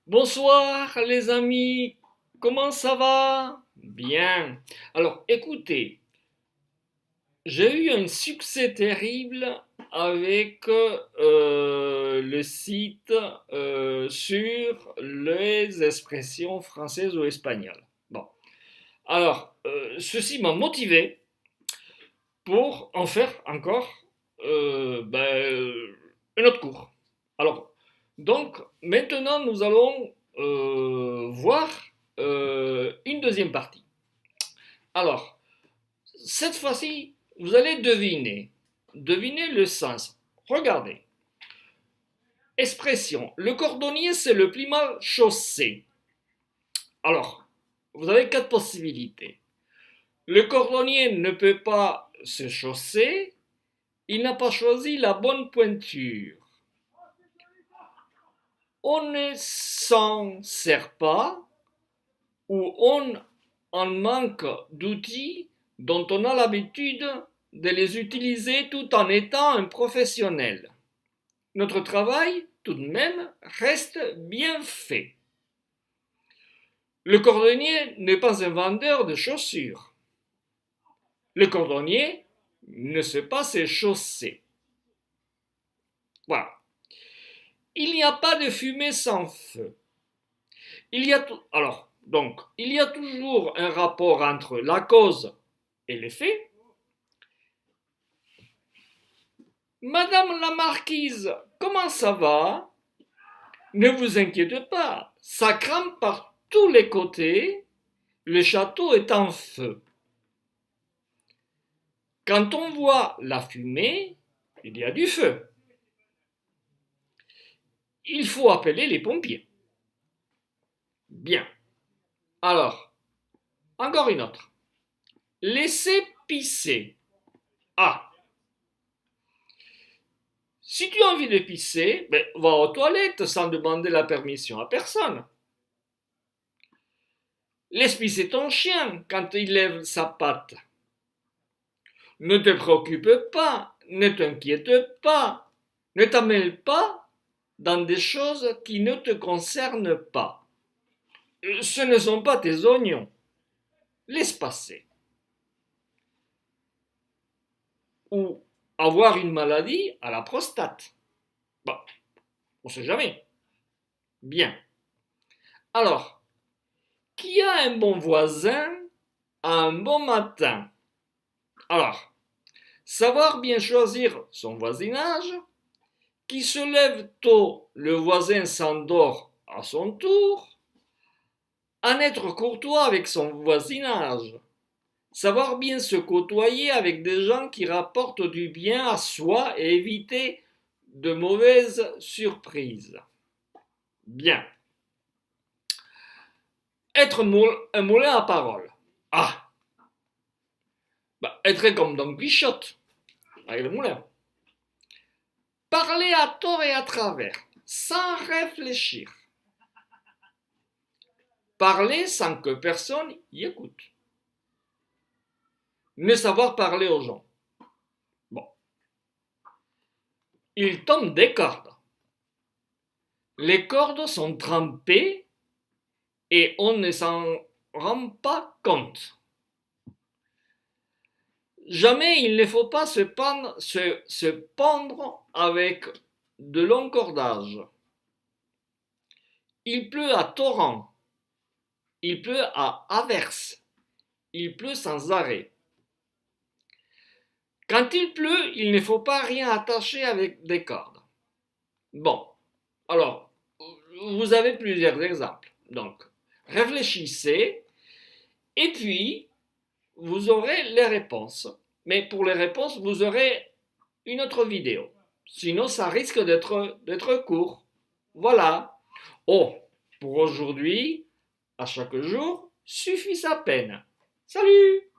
Bonsoir les amis, comment ça va? Bien. Alors écoutez, j'ai eu un succès terrible avec le site sur les expressions françaises ou espagnoles. Bon, alors ceci m'a motivé pour en faire encore un autre cours. Alors, donc, maintenant, nous allons voir une deuxième partie. Alors, cette fois-ci, vous allez deviner le sens. Regardez. Expression. Le cordonnier, c'est le plus mal chaussé. Alors, vous avez quatre possibilités. Le cordonnier ne peut pas se chausser, il n'a pas choisi la bonne pointure. On ne s'en sert pas ou on en manque d'outils dont on a l'habitude de les utiliser tout en étant un professionnel. Notre travail, tout de même, reste bien fait. Le cordonnier n'est pas un vendeur de chaussures. Le cordonnier ne sait pas se chausser. Voilà. Il n'y a pas de fumée sans feu. Il y a toujours un rapport entre la cause et l'effet. Madame la marquise, comment ça va? Ne vous inquiétez pas, ça crame par tous les côtés, le château est en feu. Quand on voit la fumée, il y a du feu. Il faut appeler les pompiers. Bien. Alors, encore une autre. Laissez pisser. Ah. Si tu as envie de pisser, va aux toilettes sans demander la permission à personne. Laisse pisser ton chien quand il lève sa patte. Ne te préoccupe pas, ne t'inquiète pas, ne t'amène pas dans des choses qui ne te concernent pas. Ce ne sont pas tes oignons. Laisse passer. Ou avoir une maladie à la prostate. Bon, on ne sait jamais. Bien. Alors, qui a un bon voisin a un bon matin? Alors, savoir bien choisir son voisinage. Qui se lève tôt, le voisin s'endort à son tour. En être courtois avec son voisinage. Savoir bien se côtoyer avec des gens qui rapportent du bien à soi et éviter de mauvaises surprises. Bien. Être un moulin à parole. Ah, être comme Don Quichotte, avec le moulin. Parler à tort et à travers, sans réfléchir. Parler sans que personne y écoute. Ne savoir parler aux gens. Bon. Il tombe des cordes. Les cordes sont trempées et on ne s'en rend pas compte. Jamais il ne faut pas se pendre avec de longs cordages. Il pleut à torrent. Il pleut à averse. Il pleut sans arrêt. Quand il pleut, il ne faut pas rien attacher avec des cordes. Bon, alors, vous avez plusieurs exemples. Donc, réfléchissez et puis vous aurez les réponses. Mais pour les réponses, vous aurez une autre vidéo. Sinon, ça risque d'être court. Voilà. Oh, pour aujourd'hui, à chaque jour, suffit sa peine. Salut!